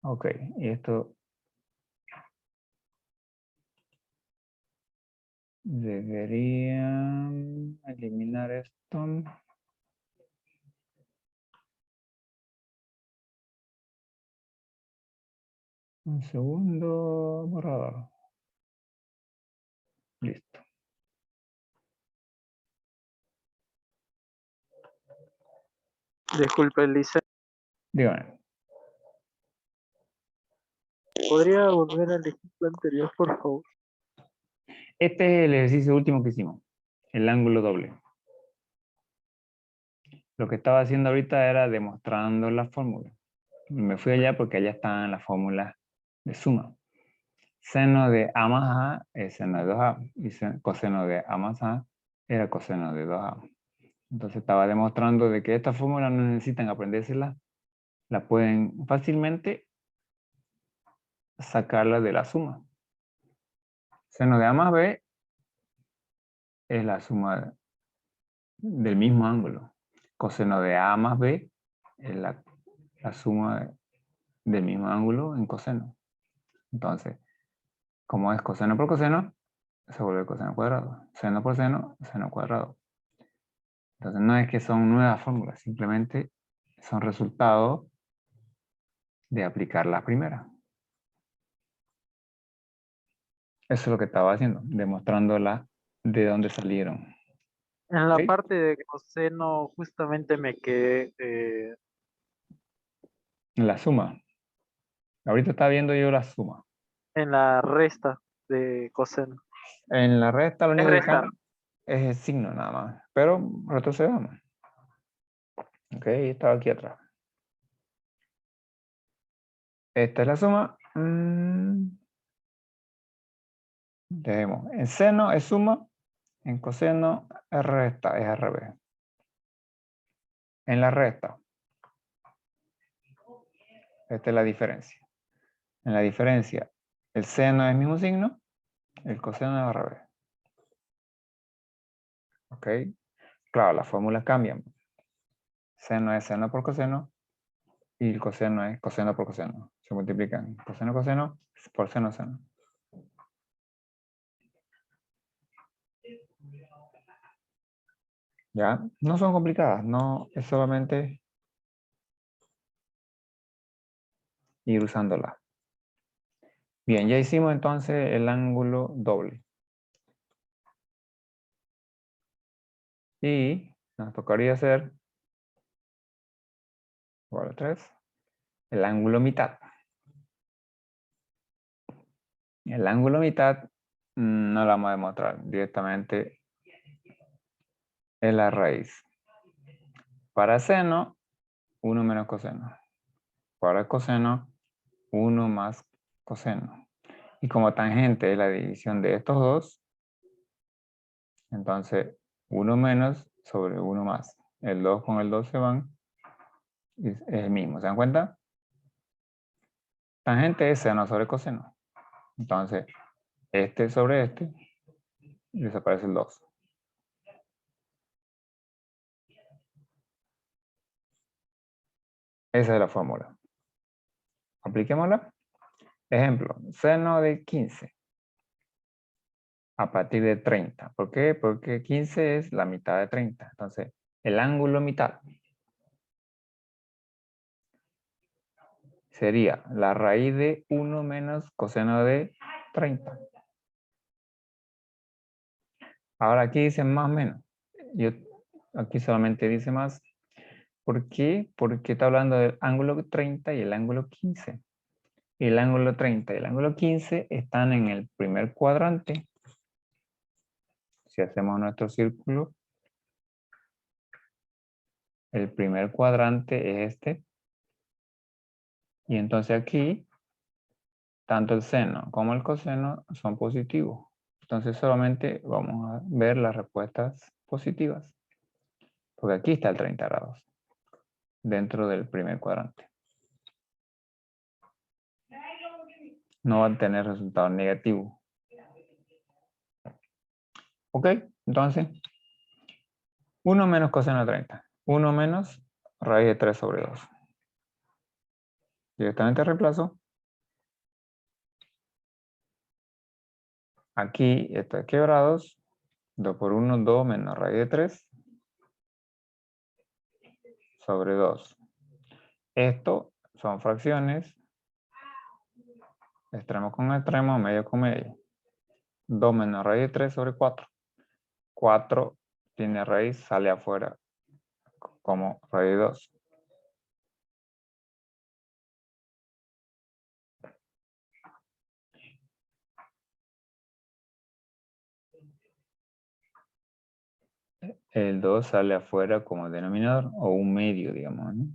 Ok, y esto debería eliminar esto. Un segundo, borrador. Listo. Disculpe, Lisa. Dígame. ¿Podría volver al ejemplo anterior, por favor? Este es el ejercicio último que hicimos. El ángulo doble. Lo que estaba haciendo ahorita era demostrando la fórmula. Me fui allá porque allá estaban las fórmulas de suma. Seno de a más a es seno de 2a. Y coseno de a más a era coseno de 2a. Entonces estaba demostrando de que estas fórmulas no necesitan aprendérselas. La pueden fácilmente sacarla de la suma. Seno de a más b es la suma del mismo ángulo. Coseno de a más b es la suma del mismo ángulo en coseno. Entonces, como es coseno por coseno, se vuelve coseno cuadrado. Seno por seno, seno cuadrado. Entonces no es que son nuevas fórmulas, simplemente son resultados de aplicar la primera. Eso es lo que estaba haciendo, demostrando de dónde salieron. En la ¿Ok? parte de coseno justamente me quedé La suma. Ahorita está viendo yo la suma. en la resta de coseno. En la resta lo Es único que restar. cambia es el signo nada más. Pero retrocedamos. Ok, estaba aquí atrás. Esta es la suma. Dejemos. En seno es suma. En coseno es resta, es al revés. En la resta. Esta es la diferencia. En la diferencia, el seno es el mismo signo, el coseno es al revés. ¿Ok? Claro, las fórmulas cambian. Seno es seno por coseno y el coseno es coseno por coseno. Se multiplican coseno, coseno por seno, seno. ¿Ya? No son complicadas, no es solamente ir usándola. Bien, ya hicimos entonces el ángulo doble. Y nos tocaría hacer, igual a 3, el ángulo mitad. El ángulo mitad no lo vamos a demostrar directamente en la raíz. Para seno, 1 menos coseno. Para coseno, 1 más coseno. Y como tangente es la división de estos dos, entonces 1 menos sobre 1 más. El 2 con el 2 se van. Y es el mismo, ¿se dan cuenta? Tangente es seno sobre coseno. Entonces, este sobre este, y desaparece el 2. Esa es la fórmula. Apliquémosla. Ejemplo, seno de 15 a partir de 30. ¿Por qué? Porque 15 es la mitad de 30. Entonces, el ángulo mitad sería la raíz de 1 menos coseno de 30. Ahora aquí dice más o menos. Yo aquí solamente dice más. ¿Por qué? Porque está hablando del ángulo 30 y el ángulo 15. El ángulo 30 y el ángulo 15 están en el primer cuadrante. Si hacemos nuestro círculo, el primer cuadrante es este. Y entonces aquí, tanto el seno como el coseno son positivos. Entonces solamente vamos a ver las respuestas positivas. Porque aquí está el 30 grados, dentro del primer cuadrante. No va a tener resultado negativo. ¿Ok? Entonces, 1 menos coseno de 30. 1 menos raíz de 3 sobre 2. Directamente reemplazo. Aquí está quebrados. 2 por 1, 2 menos raíz de 3 sobre 2. Esto son fracciones. Extremo con extremo, medio con medio. 2 menos raíz de 3 sobre 4. 4 tiene raíz, sale afuera como raíz de 2. El 2 sale afuera como denominador o un medio, digamos, ¿no?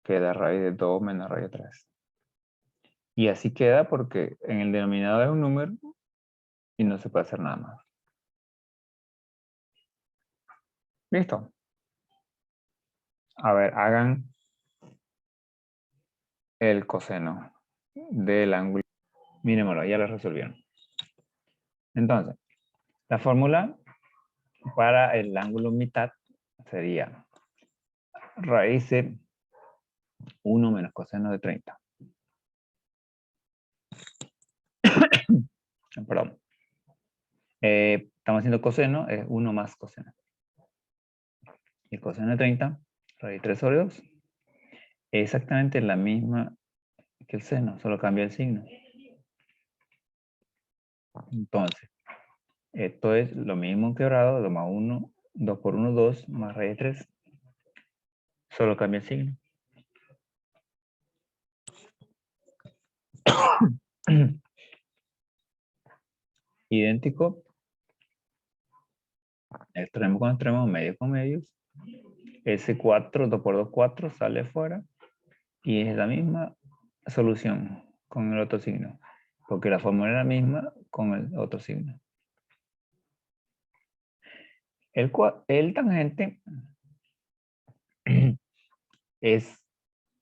Queda raíz de 2 menos raíz de 3. Y así queda porque en el denominador es un número y no se puede hacer nada más. ¿Listo? A ver, hagan el coseno del ángulo. Miremoslo, ya lo resolvieron. Entonces, la fórmula para el ángulo mitad sería raíz de 1 menos coseno de 30. Perdón. Estamos haciendo coseno, es 1 más coseno. Y coseno de 30, raíz 3 sobre 2. Es exactamente la misma que el seno, solo cambia el signo. Entonces, esto es lo mismo quebrado, 2 más 1, 2 por 1, 2, más raíz de 3. Solo cambia el signo. Idéntico. Extremo con extremo, medio con medios. S4, 2 por 2, 4, sale fuera. Y es la misma solución con el otro signo. Porque la fórmula es la misma con el otro signo. El tangente es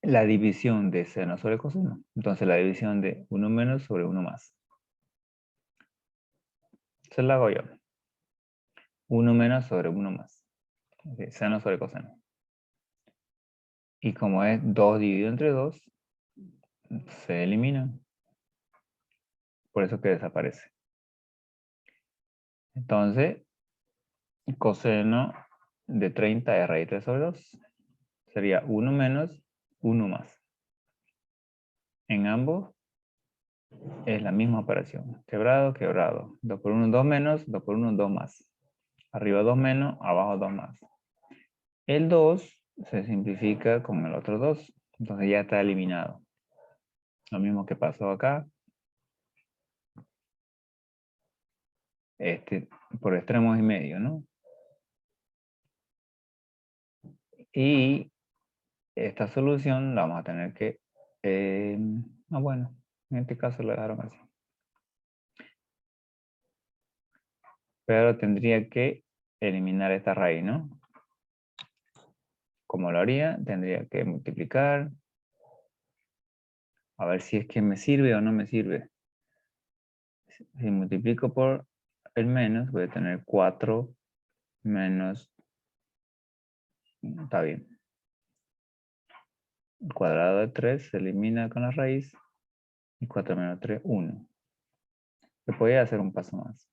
la división de seno sobre coseno. Entonces la división de 1 menos sobre 1 más. Se la hago yo. 1 menos sobre 1 más. Okay, seno sobre coseno. Y como es 2 dividido entre 2, se elimina. Por eso que desaparece. Entonces, coseno de 30 es raíz 3 sobre 2. Sería 1 menos 1 más. En ambos es la misma operación. Quebrado, quebrado. 2 por 1, 2 menos. 2 por 1, 2 más. Arriba 2 menos, abajo 2 más. El 2 se simplifica con el otro 2. Entonces ya está eliminado. Lo mismo que pasó acá. Por extremos y medio, ¿no? Y esta solución la vamos a tener que... bueno, en este caso la dejaron así. Pero tendría que eliminar esta raíz, ¿no? ¿Cómo lo haría? Tendría que multiplicar. A ver si es que me sirve o no me sirve. Si multiplico por el menos, voy a tener 4 menos... Está bien. El cuadrado de 3 se elimina con la raíz. Y 4 menos 3, 1. Se podría hacer un paso más.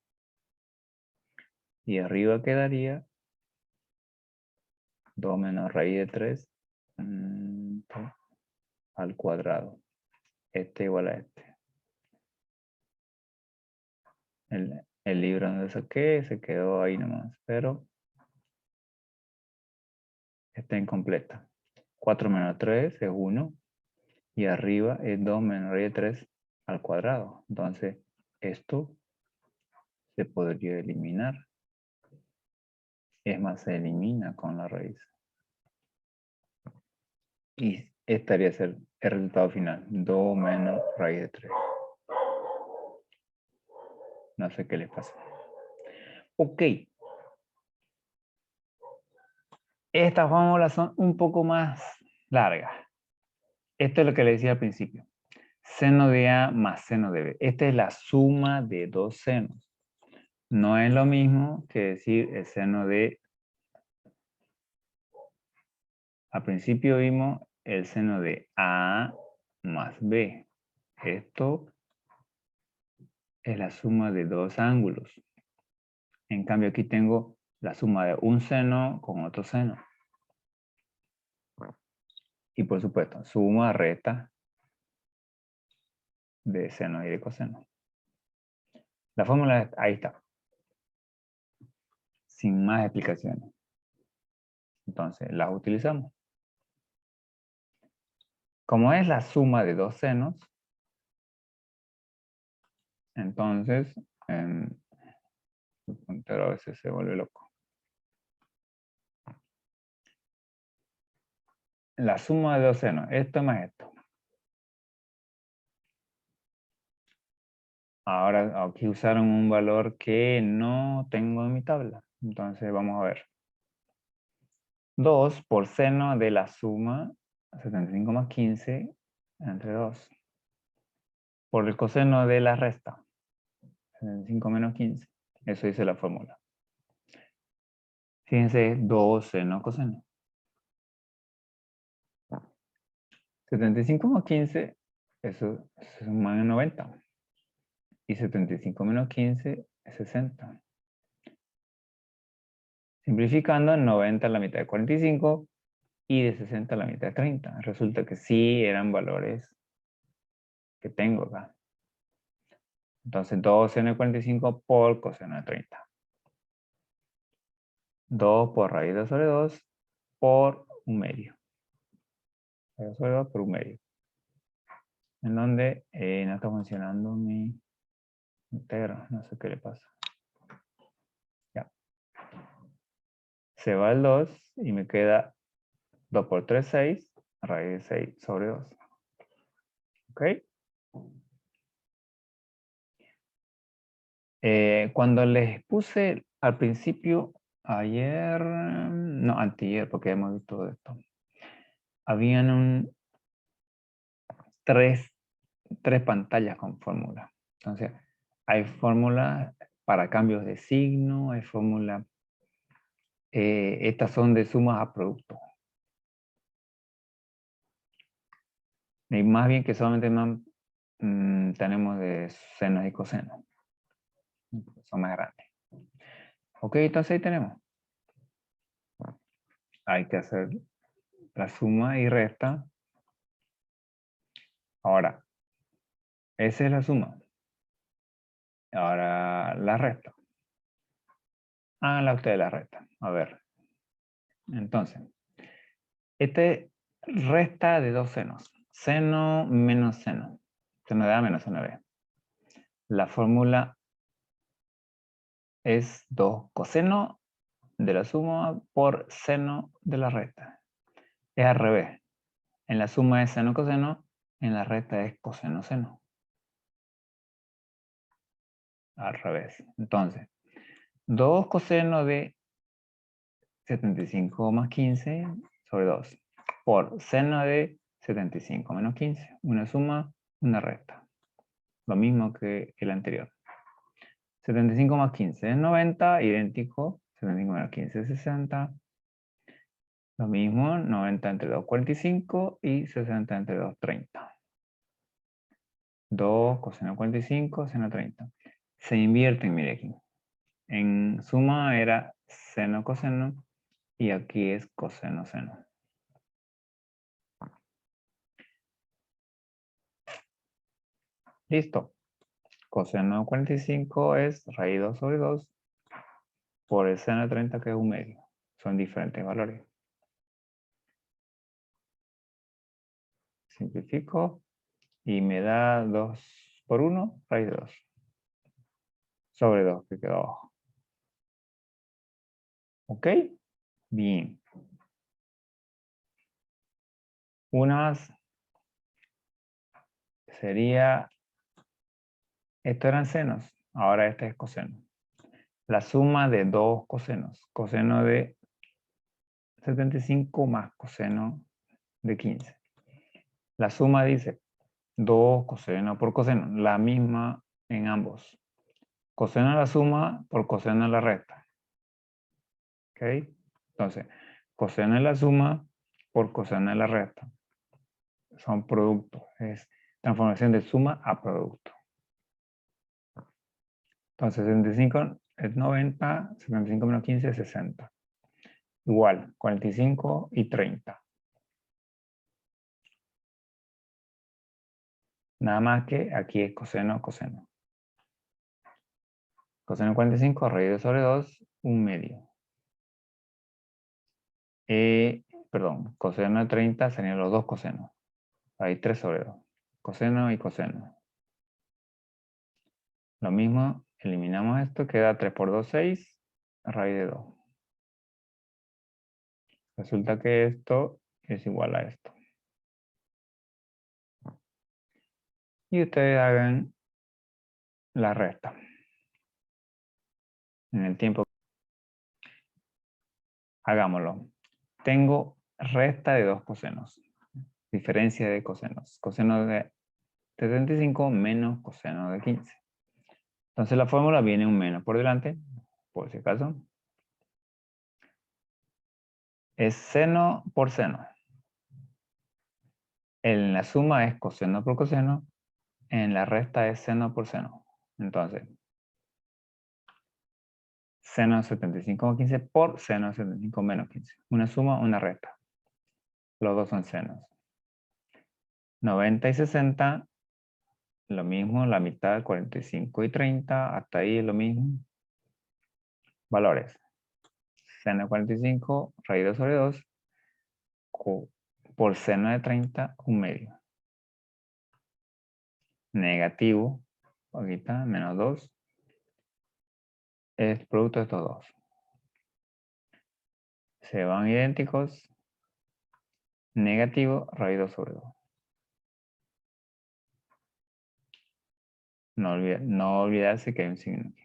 Y arriba quedaría 2 menos raíz de 3 al cuadrado. Este igual a este. El libro donde saqué se quedó ahí nomás, pero está incompleta. 4 menos 3 es 1. Y arriba es 2 menos raíz de 3 al cuadrado. Entonces, esto se podría eliminar. Es más, se elimina con la raíz. Y estaría ser el resultado final. 2 menos raíz de 3. No sé qué les pasa. Ok. Estas fórmulas son un poco más largas. Esto es lo que le decía al principio. Seno de A más seno de B. Esta es la suma de dos senos. No es lo mismo que decir el seno de... Al principio vimos el seno de A más B. Esto es la suma de dos ángulos. En cambio aquí tengo la suma de un seno con otro seno. Y por supuesto, suma, resta de seno y de coseno. La fórmula ahí está. Sin más explicaciones. Entonces, las utilizamos. Como es la suma de dos senos, entonces, el puntero a veces se vuelve loco. La suma de dos senos, esto más esto. Ahora aquí usaron un valor que no tengo en mi tabla. Entonces vamos a ver. 2 por seno de la suma 75 más 15 entre 2. Por el coseno de la resta. 75 menos 15. Eso dice la fórmula. Fíjense, 2 seno coseno. 75 más 15, eso se suma en 90. Y 75 menos 15 es 60. Simplificando, 90 a la mitad de 45 y de 60 a la mitad de 30. Resulta que sí eran valores que tengo acá. Entonces 2 seno de 45 por coseno de 30. 2 por raíz de 2 sobre 2 por 1/2. Raíz de 2 sobre 2 por 1/2. En donde no está funcionando mi integro. No sé qué le pasa. Ya. Se va el 2 y me queda 2 por 3, 6. Raíz de 6 sobre 2. ¿Ok? Cuando les puse al principio, ayer, no, antier, porque hemos visto esto. Habían tres pantallas con fórmula. Entonces, hay fórmulas para cambios de signo, hay fórmulas, estas son de sumas a producto. Y más bien que solamente tenemos de senos y cosenos. Son más grandes. Ok, entonces ahí tenemos. Hay que hacer la suma y resta. Ahora, esa es la suma. Ahora la resta. Háganla ustedes la resta. A ver. Entonces, este resta de dos senos. Seno menos seno. Seno de A menos seno de B. La fórmula es 2 coseno de la suma por seno de la resta. Es al revés. En la suma es seno coseno, en la resta es coseno seno. Al revés. Entonces, 2 coseno de 75 más 15 sobre 2 por seno de 75 menos 15. Una suma, una resta. Lo mismo que el anterior. 75 más 15 es 90, idéntico. 75 menos 15 es 60. Lo mismo, 90 entre 2, 45 y 60 entre 2, 30. 2 coseno 45, seno 30. Se invierten, mire aquí. En suma era seno coseno y aquí es coseno seno. Listo. Coseno de 45 es raíz 2 sobre 2 por el seno de 30 que es 1/2. Son diferentes valores. Simplifico y me da 2 por 1, raíz de 2. Sobre 2 que quedó abajo. ¿Ok? Bien. Una más sería, estos eran senos, ahora este es coseno. La suma de dos cosenos, coseno de 75 más coseno de 15. La suma dice 2 coseno por coseno, la misma en ambos. Coseno de la suma por coseno de la resta. ¿Ok? Entonces, coseno de la suma por coseno de la resta. Son productos, es transformación de suma a producto. Entonces, 75 es 90, 75 menos 15 es 60. Igual, 45 y 30. Nada más que aquí es coseno, coseno. Coseno de 45, raíz de sobre 2, 1/2. Perdón, coseno de 30 serían los dos cosenos. Hay 3 sobre 2. Coseno y coseno. Lo mismo, eliminamos esto, queda 3 por 2, 6, raíz de 2. Resulta que esto es igual a esto. Y ustedes hagan la resta. En el tiempo. Hagámoslo. Tengo resta de dos cosenos. Diferencia de cosenos. Coseno de 75 menos coseno de 15. Entonces la fórmula viene un menos por delante, por si acaso. Es seno por seno. En la suma es coseno por coseno. En la resta es seno por seno. Entonces, seno de 75 más 15 por seno de 75 menos 15. Una suma, una resta. Los dos son senos. 90 y 60 Lo mismo, la mitad, 45 y 30, hasta ahí es lo mismo. Valores. Seno de 45, raíz 2 sobre 2, por seno de 30, 1/2. Negativo, aquí está, menos 2, es producto de estos dos. Se van idénticos. Negativo, raíz 2 sobre 2. No olvidarse que hay un signo aquí.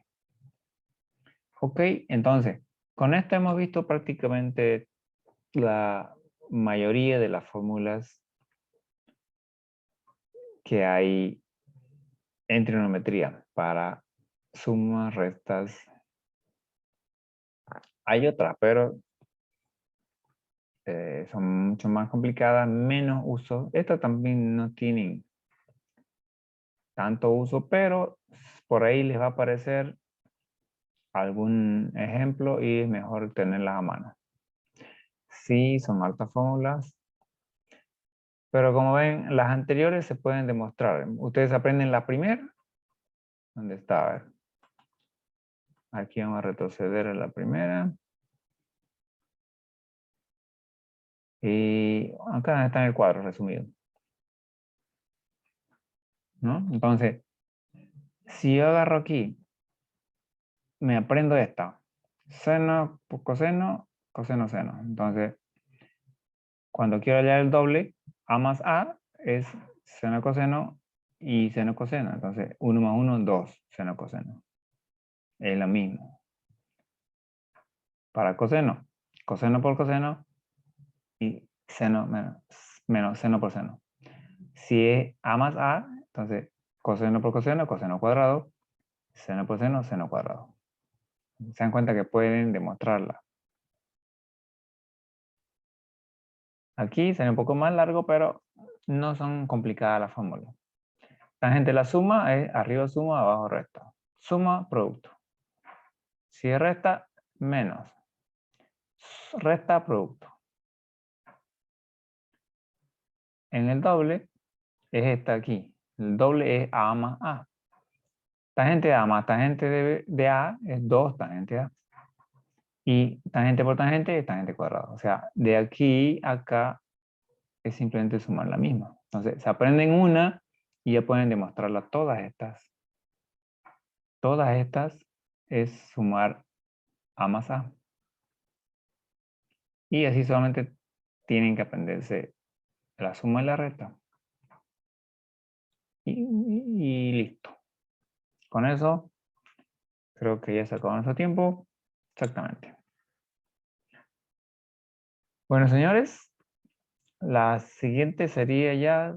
Ok, entonces, con esto hemos visto prácticamente la mayoría de las fórmulas que hay en trigonometría para sumas, restas. Hay otras, pero son mucho más complicadas, menos uso. Estas también no tienen tanto uso, pero por ahí les va a aparecer algún ejemplo y es mejor tenerlas a mano. Sí, son altas fórmulas, pero como ven, las anteriores se pueden demostrar. Ustedes aprenden la primera. ¿Dónde está? A ver. Aquí vamos a retroceder a la primera. Y acá está en el cuadro resumido. ¿No? Entonces, si yo agarro aquí, me aprendo esta. Seno, coseno, coseno, seno. Entonces, cuando quiero hallar el doble, A más A es seno coseno y seno coseno. Entonces, 1 más 1, 2, seno coseno. Es lo mismo. Para coseno, coseno por coseno y seno menos seno por seno. Si es A más A, entonces coseno por coseno, coseno cuadrado, seno por seno, seno cuadrado. Se dan cuenta que pueden demostrarla. Aquí sería un poco más largo, pero no son complicadas las fórmulas. Tangente de la suma es arriba suma, abajo resta. Suma, producto. Si es resta, menos. Resta, producto. En el doble es esta aquí. El doble es A más A. Tangente de A más tangente de A es 2 tangente de A. Y tangente por tangente es tangente cuadrado. O sea, de aquí a acá es simplemente sumar la misma. Entonces, se aprenden una y ya pueden demostrarla todas estas. Todas estas es sumar A más A. Y así solamente tienen que aprenderse la suma y la resta. Y listo. Con eso, creo que ya se acabó nuestro tiempo. Exactamente. Bueno, señores, la siguiente sería ya